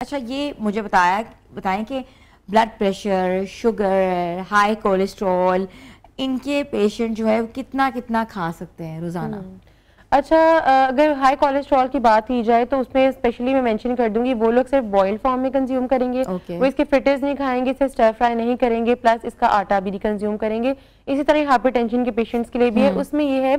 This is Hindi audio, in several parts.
अच्छा, ये मुझे बताएं कि blood pressure, sugar, high cholesterol, इनके पेशेंट जो है वो कितना कितना खा सकते हैं रोज़ाना? अच्छा, अगर हाई कोलेस्ट्रॉल की बात की जाए तो उसमें स्पेशली मैं मेंशन कर दूंगी वो लोग सिर्फ बॉइल्ड फॉर्म में कंज्यूम करेंगे। वो इसके फ्रिटर्स नहीं खाएंगे, सिर्फ स्टर फ्राई नहीं करेंगे, प्लस इसका आटा भी नहीं कंज्यूम करेंगे। इसी तरह हाइपरटेंशन के पेशेंट्स के लिए भी है। उसमें ये है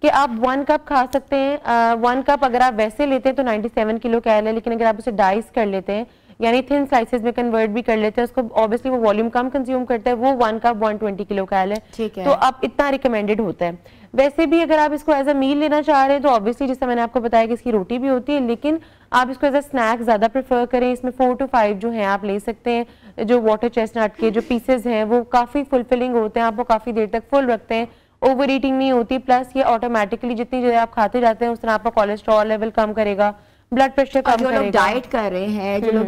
कि आप 1 कप खा सकते हैं। 1 कप अगर आप वैसे लेते हैं तो 97 किलो कैलोरी है, लेकिन अगर आप उसे डाइस कर लेते हैं यानी थिन स्लाइसेस में कन्वर्ट भी कर लेते हैं उसको, ऑब्वियसली वो वॉल्यूम कम कंज्यूम करता है, वो 1 कप 120 किलो कैल है। तो अब इतना रिकमेंडेड होता है। वैसे भी अगर आप इसको एज अ मील लेना चाह रहे हैं तो ऑब्वियसली जैसे मैंने आपको बताया कि इसकी रोटी भी होती है, लेकिन आप इसको एज अ स्नैक ज्यादा प्रेफर करें। इसमें 4 to 5 जो है आप ले सकते हैं। जो वाटर चेस्टनट के जो पीसेज हैं वो काफी फुलफिलिंग होते हैं, आपको काफी देर तक फुल रखते हैं, ओवर ईटिंग नहीं होती। प्लस ये ऑटोमेटिकली जितनी देर आप खाते जाते हैं उस तरह आपका कोलेस्ट्रॉल लेवल कम करेगा, ब्लड प्रेशर कम करेगा। जो लोग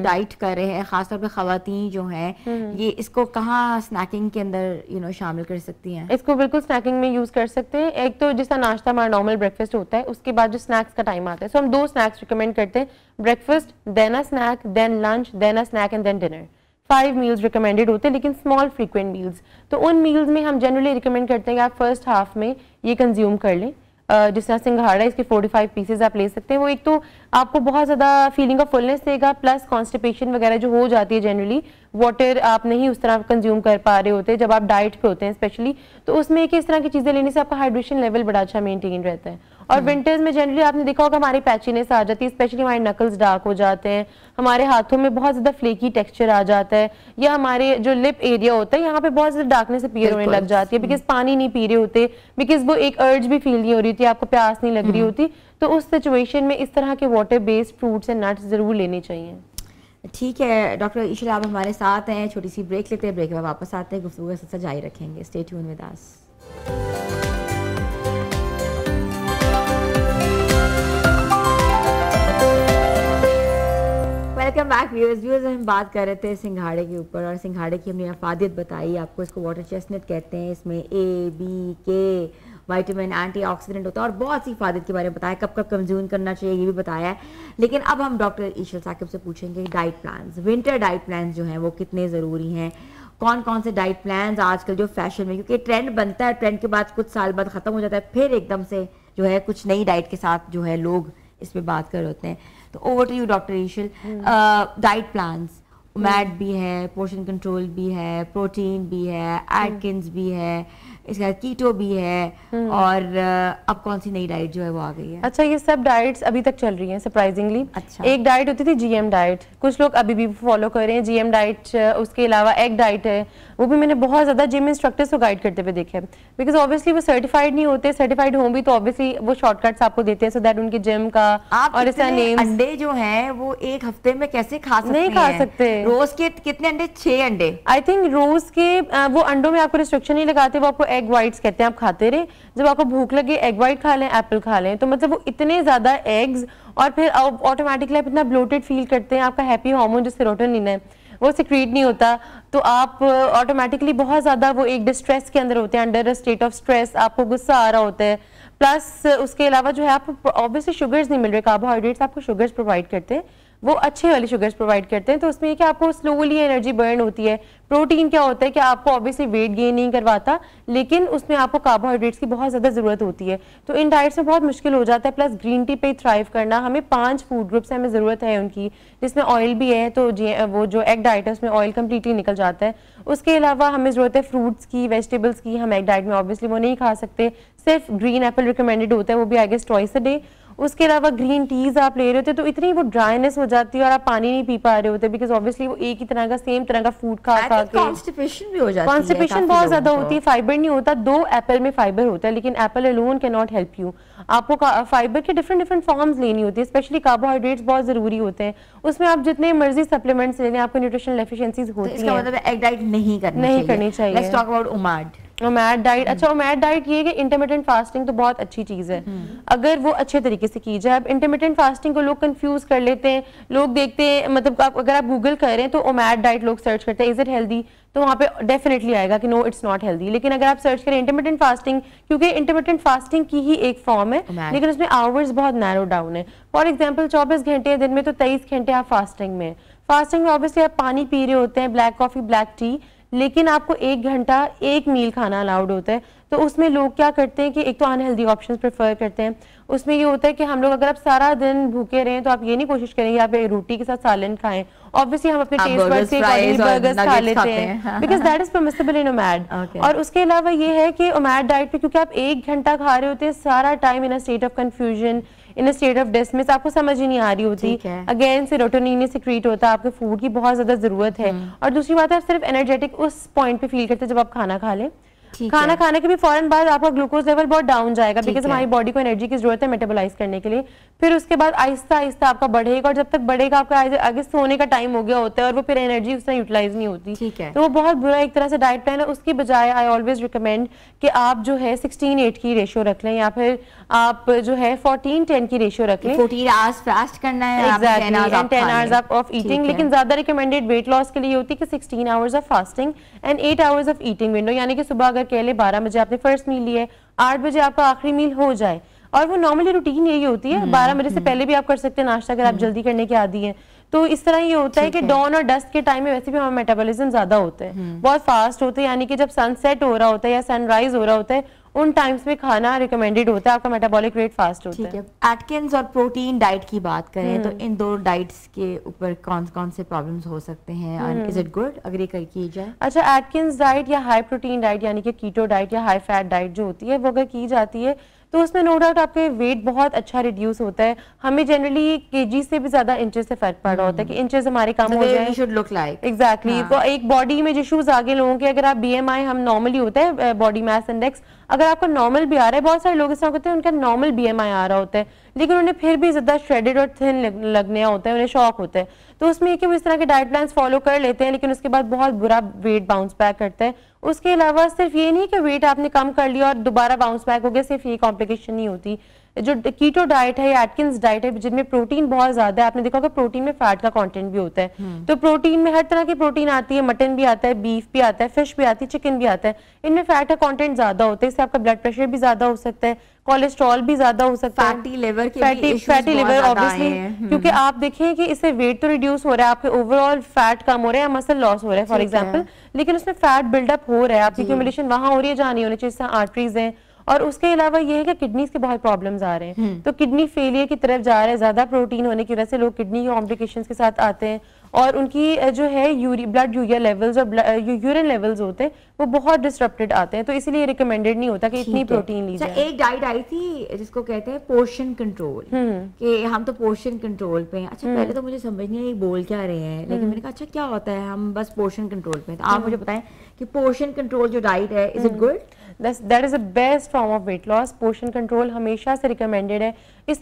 डाइट कर रहे हैं, खासतौर पे खवातीन जो हैं, ये इसको कहाँ स्नैकिंग के अंदर शामिल कर सकती हैं? इसको बिल्कुल स्नैकिंग में यूज कर सकते हैं। एक तो जिसका नाश्ता हमारा नॉर्मल ब्रेकफास्ट होता है, उसके बाद जो स्नैक्स का टाइम आता है, सो हम 2 स्नैक्स रिकमेंड करते हैं, breakfast then a snack, then lunch, then a snack and then dinner. 5 meals recommended होते हैं, लेकिन स्मॉल फ्रीक्वेंट मील्स। तो उन मील्स में हम जनरली रिकमेंड करते हैं कि आप फर्स्ट हाफ में ये कंज्यूम कर लें। जिस तरह सिंघाड़ा, इसके 45 पीसेज आप ले सकते हैं। वो एक तो आपको बहुत ज़्यादा फीलिंग ऑफ फुलनेस देगा, प्लस कॉन्स्टिपेशन वगैरह जो हो जाती है जनरली, वाटर आप नहीं उस तरह कंज्यूम कर पा रहे होते जब आप डाइट पे होते हैं स्पेशली, तो उसमें कि इस तरह की चीज़ें लेने से आपका हाइड्रेशन लेवल बड़ा अच्छा मेंटेन रहता है। और विंटर्स में जनरली आपने देखा होगा हमारी पैचीनेस आ जाती है, स्पेशली हमारे नकल्स डार्क हो जाते हैं, हमारे हाथों में बहुत ज़्यादा फ्लेकी टेक्सचर आ जाता है, या हमारे जो लिप एरिया होता है यहाँ पे बहुत ज़्यादा डार्कनेस अपीयर होने लग जाती है, बिकॉज पानी नहीं पी रहे होते, बिकॉज वो एक अर्ज भी फील नहीं हो रही थी, आपको प्यास नहीं लग रही होती। तो उस सिचुएशन में इस तरह के water based fruits and nuts जरूर लेने चाहिए। ठीक है डॉक्टर ईशल, आप हमारे साथ हैं, छोटी सी ब्रेक लेते हैं, ब्रेक के बाद वापस आते हैं, गुफ्तगू से जारी रखेंगे। Stay tune with us. Welcome back viewers. हम बात कर रहे थे सिंघाड़े के ऊपर, और सिंघाड़े की हमने अफादियत बताई आपको। इसको वाटर चेस्टनट कहते हैं, इसमें ए, बी, के विटामिन, एंटीऑक्सीडेंट होता है, और बहुत सी इफादत के बारे में बताया, कब कब कंज्यूम करना चाहिए ये भी बताया है। लेकिन अब हम डॉक्टर ईशल साकिब से पूछेंगे diet plans, winter diet plans जो हैं वो कितने ज़रूरी हैं, कौन कौन से डाइट प्लान्स आजकल जो फैशन में, क्योंकि ट्रेंड बनता है, ट्रेंड के बाद कुछ साल बाद ख़त्म हो जाता है, फिर एकदम से जो है कुछ नई डाइट के साथ जो है लोग इस पर बात कर रहे होते हैं। तो ओवर टू यू डॉक्टर ईशल, डाइट प्लान्स, मैट भी है, पोर्शन कंट्रोल भी है, प्रोटीन भी है, एटकिंस भी है, इसके बाद कीटो भी है, और अब कौन सी नई डाइट जो है वो आ गई है? अच्छा, ये सब डाइट्स अभी तक चल रही हैं सरप्राइजिंगली। अच्छा। एक डाइट होती थी जीएम डाइट, कुछ लोग अभी भी फॉलो कर रहे हैं जीएम डाइट। उसके अलावा एग डाइट है, वो भी मैंने बहुत ज्यादा जिम इंस्ट्रक्टर्स को गाइड करते हुए देखे, बिकॉज ऑब्वियसली वो सर्टिफाइड नहीं होते, सर्टिफाइड हों भी तो ऑब्वियसली वो शॉर्टकट्स आपको देते हैं सो दैट उनके जिम का और इसका नेम। अंडे जो हैं वो एक हफ्ते में कैसे खा सकते हैं? नहीं खा सकते। रोज के कितने अंडे? 6 अंडे आई थिंक रोज के। वो अंडों में आपको रिस्ट्रिक्शन नहीं लगाते, वो आपको एग वाइट्स कहते हैं, आप खाते रहे, जब आपको भूख लगे एग वाइट खा लें, एप्पल खा लें। तो मतलब वो इतने ज्यादा एग्स, और फिर ऑटोमेटिकली आप इतना ब्लोटेड फील करते हैं, आपका हैप्पी हार्मोन जो सेरोटोनिन है वो सिक्रीट नहीं होता, तो आप ऑटोमेटिकली बहुत ज़्यादा वो एक डिस्ट्रेस के अंदर होते हैं, under a state of stress, आपको गुस्सा आ रहा होता है। प्लस उसके अलावा जो है आप ऑब्वियसली शुगर्स नहीं मिल रहे, कार्बोहाइड्रेट्स आपको शुगर्स प्रोवाइड करते हैं, वो अच्छे वाली शुगर्स प्रोवाइड करते हैं, तो उसमें क्या आपको स्लोली एनर्जी बर्न होती है। प्रोटीन क्या होता है कि आपको ऑब्वियसली वेट गेन नहीं करवाता, लेकिन उसमें आपको कार्बोहाइड्रेट्स की बहुत ज़्यादा ज़रूरत होती है, तो इन डाइट्स में बहुत मुश्किल हो जाता है। प्लस ग्रीन टी पे थ्राइव करना, हमें 5 फूड ग्रुप्स हमें ज़रूरत है उनकी, जिसमें ऑयल भी है, तो वो जो एग डाइट है उसमें ऑयल कम्प्लीटली निकल जाता है। उसके अलावा हमें ज़रूरत है फ्रूट्स की, वेजिटेबल्स की, हम एग डाइट में ऑब्वियसली वो नहीं खा सकते, सिर्फ ग्रीन एप्पल रिकमेंडेड होता है, वो भी I guess twice a day. उसके अलावा ग्रीन टीज आप ले रहे होते तो इतनी वो ड्राइनेस हो जाती है और आप पानी नहीं पी पा रहे होते, बिकॉज ऑब्वियसली वो एक ही तरह का सेम तरह का फूड खा खा के कॉन्स्टिपेशन भी हो जाती है, कॉन्स्टिपेशन बहुत ज्यादा होती है। फाइबर नहीं होता, 2 एप्पल में फाइबर होता है, लेकिन Apple alone can not help you, आपको फाइबर के डिफरेंट फॉर्म्स लेनी होती है, स्पेशली कार्बोहाइड्रेट्स बहुत जरूरी होते हैं, उसमें आप जितने मर्जी सप्लीमेंट्स ले लें आपको न्यूट्रिशनल डेफिशिएंसीज होती है। इसका मतलब एग डाइट नहीं करनी चाहिए। Let's talk about OMAD. OMAD diet, अच्छा ओमैड डाइट ये कि इंटरमिटेंट फास्टिंग तो बहुत अच्छी चीज़ है अगर वो अच्छे तरीके से की जाए। अब इंटरमिटेंट फास्टिंग को लोग कंफ्यूज कर लेते हैं, लोग देखते हैं, मतलब अगर आप गूगल करें तो ओमैड डाइट लोग सर्च करते हैं, इज इट हेल्दी, तो वहाँ पे डेफिनेटली आएगा कि नो इट्स नॉट हेल्दी। लेकिन अगर आप सर्च करें इंटरमिटेंट फास्टिंग, क्योंकि इंटरमिटेंट फास्टिंग की ही एक फॉर्म है, लेकिन उसमें आवर्स बहुत नैरो डाउन है। फॉर एग्जाम्पल 24 घंटे दिन में तो 23 घंटे आप फास्टिंग में, फास्टिंग में ऑब्वियसली आप पानी पी रहे होते हैं, ब्लैक कॉफी, ब्लैक टी, लेकिन आपको 1 घंटा एक मील खाना अलाउड होता है। तो उसमें लोग क्या करते हैं कि एक तो अनहेल्दी ऑप्शंस प्रेफर करते हैं। उसमें ये होता है कि हम लोग अगर आप सारा दिन भूखे रहें तो आप ये नहीं कोशिश करेंगे आप रोटी के साथ सालन खाएं। ऑब्वियसली हम अपने टेस्ट बड्स के अकॉर्डिंग बर्गर्स खा लेते हैं because that is permissible in OMAD. और उसके अलावा ये है कि ओमैड डाइट पे क्योंकि आप 1 घंटा खा रहे होते हैं सारा time in a state of confusion, in a state of dismiss, आपको समझ ही नहीं आ रही होती। अगेन सेरोटोनिन सिक्रीट होता है, आपको फूड की बहुत ज्यादा जरूरत है। और दूसरी बात है आप सिर्फ एनर्जेटिक उस पॉइंट पे फील करते हैं जब आप खाना खा लें। खाना खाने के भी फौरन बाद आपका ग्लूकोज लेवल बहुत डाउन जाएगा बिकॉज हमारी बॉडी को एनर्जी की जरूरत है मेटाबोलाइज करने के लिए। फिर उसके बाद आहिस्ता आहिस्ता आपका बढ़ेगा और जब तक बढ़ेगा आपका आगे सोने का टाइम हो गया होता है और वो फिर एनर्जी उस तरह यूटिलाइज नहीं होती। तो वो बहुत बुरा एक तरह से डाइट प्लान है। उसकी बजाय आई ऑलवेज रिकमेंड कि आप जो है 16:8 की रेशियो रख लें या फिर आप जो है 14:10 की रेशियो रख लें। 14 आवर्स फास्ट करना है एंड 10 आवर्स ऑफ ईटिंग। लेकिन ज्यादा रिकमेंडेड वेट लॉस के लिए होती है कि 16 hours of fasting and 8 hours of eating window, यानी कि सुबह अगर कह ले 12 बजे आपने फर्स्ट मील लिया, 8 बजे आपका आखिरी मील हो जाए। और वो नॉर्मली रूटीन यही होती है, 12 बजे से पहले भी आप कर सकते हैं नाश्ता अगर आप जल्दी करने के आदी हैं। तो इस तरह ये होता है कि डॉन और डस्ट के टाइम में वैसे भी हमारा मेटाबॉलिज्म ज्यादा होता है, बहुत फास्ट होता है, यानी कि जब सनसेट हो रहा होता है या सनराइज हो रहा होता है उन टाइम्स में खाना रिकमेंडेड होता है, आपका मेटाबॉलिक रेट फास्ट होता है। एटकिंस और प्रोटीन डाइट की बात करें तो इन दो डाइट्स के ऊपर कौन कौन से प्रॉब्लम्स हो सकते हैं? इज इट गुड अगर ये की जाए? अच्छा, एटकिंस डाइट या हाई प्रोटीन डाइट यानी कि कीटो डाइट या हाई फैट डाइट जो होती है वो अगर की जाती है तो उसमें नो डाउट आपके वेट बहुत अच्छा रिड्यूस होता है। हमें जनरली केजी से भी ज्यादा इंचेस से फर्क पड़ रहा होता है कि इंचेस हमारे कम हो जाए। Should look like exactly. तो एक बॉडी में इश्यूज आगे लोगों के, अगर आप बीएमआई हम नॉर्मली होता है बॉडी मास इंडेक्स, अगर आपका नॉर्मल भी आ रहा है, बहुत सारे लोग इस तरह होते हैं उनका नॉर्मल बीएमआई आ रहा होता है लेकिन उन्हें फिर भी ज्यादा श्रेडेड और थिन लगने होता है, उन्हें शौक होता है। तो उसमें कि वो इस तरह के डाइट प्लान फॉलो कर लेते हैं लेकिन उसके बाद बहुत बुरा वेट बाउंस बैक करता है। उसके अलावा सिर्फ ये नहीं कि वेट आपने कम कर लिया और दोबारा बाउंस बैक हो गया, सिर्फ ये कॉम्प्लिकेशन नहीं होती। जो कीटो डाइट है या एटकिंस डाइट है जिनमें प्रोटीन बहुत ज्यादा है, आपने देखा होगा प्रोटीन में फैट का कंटेंट भी होता है। तो प्रोटीन में हर तरह की प्रोटीन आती है, मटन भी आता है, बीफ भी आता है, फिश भी आती है, चिकन भी आता है। इनमें फैट का कंटेंट ज्यादा होता है, इससे आपका ब्लड प्रेशर भी ज्यादा हो सकता है, कोलेस्ट्रॉल भी ज्यादा हो सकता है, फैटी लिवर ऑब्वियसली क्योंकि आप देखें कि इससे वेट तो रिड्यूस हो रहा है, आपके ओवरऑल फैट कम हो रहा है, मसल लॉस हो रहा है फॉर एग्जांपल, लेकिन उसमें फैट बिल्डअप हो रहा है, आपकी एक्यूमुलेशन वहां हो रही है जहां नहीं होनी चाहिए, आर्टरीज हैं। और उसके अलावा ये है कि किडनीज के बहुत प्रॉब्लम्स आ रहे हैं, तो किडनी फेलियर की तरफ जा रहे हैं। ज्यादा प्रोटीन होने की वजह से लोग किडनी की कॉम्प्लिकेशंस के साथ आते हैं और उनकी जो है ब्लड यूरिया लेवल्स और यूरिन लेवल्स होते हैं वो बहुत डिस्टर्प्टेड आते हैं। तो इसीलिए रिकमेंडेड नहीं होता कि इतनी प्रोटीन ली जाए। एक डाइट आई थी जिसको कहते हैं पोर्शन कंट्रोल, कि हम तो पोर्शन कंट्रोल पे हैं। अच्छा, पहले तो मुझे समझ नहीं आई बोल क्या रहे हैं, लेकिन मैंने कहा अच्छा क्या होता है, हम बस पोर्शन कंट्रोल पे हैं। तो आप मुझे बताएं कि पोर्शन कंट्रोल जो डाइट है, is it good? That is the best form of weight loss. Portion control हमेशा से रिकमेंडेड है।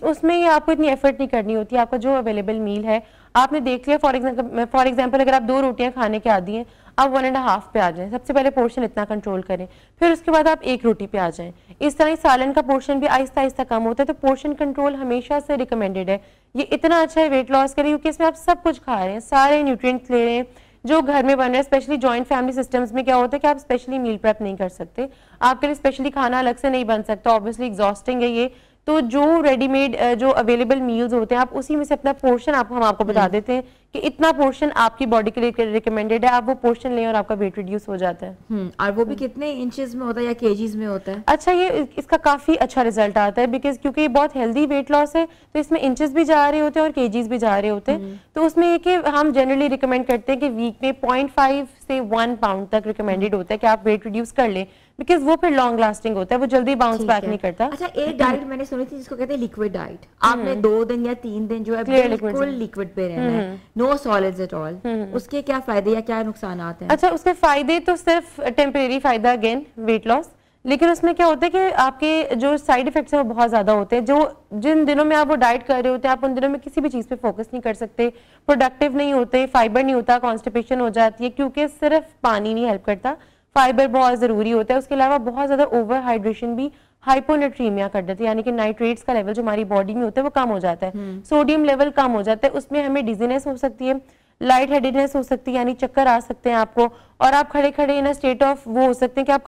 उसमें ये आपको इतनी एफर्ट नहीं करनी होती, आपका जो अवेलेबल मील है आपने देख लिया। फॉर एग्जांपल अगर आप 2 रोटियां खाने के आदी हैं, आप 1.5 पे आ जाएं। सबसे पहले पोर्शन इतना कंट्रोल करें, फिर उसके बाद आप 1 रोटी पे आ जाएं। इस तरह सालन का पोर्शन भी आहिस्ता आहिस्ता कम होता है। तो पोर्शन कंट्रोल हमेशा से रिकमेंडेड है। ये इतना अच्छा है वेट लॉस के लिए क्योंकि इसमें आप सब कुछ खा रहे हैं, सारे न्यूट्रिएंट्स ले रहे हैं जो घर में बन रहे हैं। स्पेशली जॉइंट फैमिली सिस्टम्स में क्या होता है कि आप स्पेशली मील प्रेप नहीं कर सकते, आपके लिए स्पेशली खाना अलग से नहीं बन सकता, ऑब्वियसली एग्जॉस्टिंग है ये। तो जो रेडीमेड जो अवेलेबल मील्स होते हैं आप उसी में से अपना पोर्शन हम आपको बता देते हैं कि इतना पोर्शन आपकी बॉडी के लिए रिकमेंडेड है, आप वो पोर्शन लें और आपका वेट रिड्यूस हो जाता है। और वो भी कितने इंचेस में होता है या केजीज में होता है? अच्छा, ये इसका काफी अच्छा रिजल्ट आता है बिकॉज क्योंकि ये बहुत हेल्दी वेट लॉस है तो इसमें इंचेस भी जा रहे होते हैं और केजीज भी जा रहे होते हैं। तो उसमें ये कि हम जनरली रिकमेंड करते हैं कि वीक में 0.5 से 1 पाउंड तक रिकमेंडेड होता है कि आप वेट रिड्यूस कर लें बिकॉज वो फिर लॉन्ग लास्टिंग होता है, वो जल्दी बाउंस बैक नहीं करता। अच्छा, एक डाइट मैंने सुनी थी जिसको कहते हैं लिक्विड डाइट। आपने 2 दिन या 3 दिन जो है बिल्कुल लिक्विड पे रहना है, नो सॉलिड्स एट ऑल। उसके क्या फायदे या क्या नुकसान आते हैं? अच्छा, उसके फायदे तो सिर्फ टेम्परेरी फायदा, अगेन वेट लॉस, लेकिन उसमें क्या होता है कि आपके जो साइड इफेक्ट्स हैं वो बहुत ज्यादा होते हैं। जो जिन दिनों में आप वो डाइट कर रहे होते हैं आप उन दिनों में किसी भी चीज पे फोकस नहीं कर सकते, प्रोडक्टिव नहीं होते, फाइबर नहीं होता, कॉन्स्टिपेशन हो जाती है क्योंकि सिर्फ पानी नहीं हेल्प करता, फाइबर बहुत जरूरी होता है। उसके अलावा बहुत ज्यादा ओवर हाइड्रेशन भी हाइपोनेट्रीमिया कर देती है, यानी कि नाइट्रेट्स का लेवल जो हमारी बॉडी में होता है वो कम हो जाता है, सोडियम लेवल कम हो जाता है। उसमें हमें डिजीनेस हो सकती है, लाइट हेडेडनेस हो सकती है, यानी चक्कर आ सकते हैं आपको, और आप खड़े खड़े इन स्टेट ऑफ वो हो सकते हैं कि आप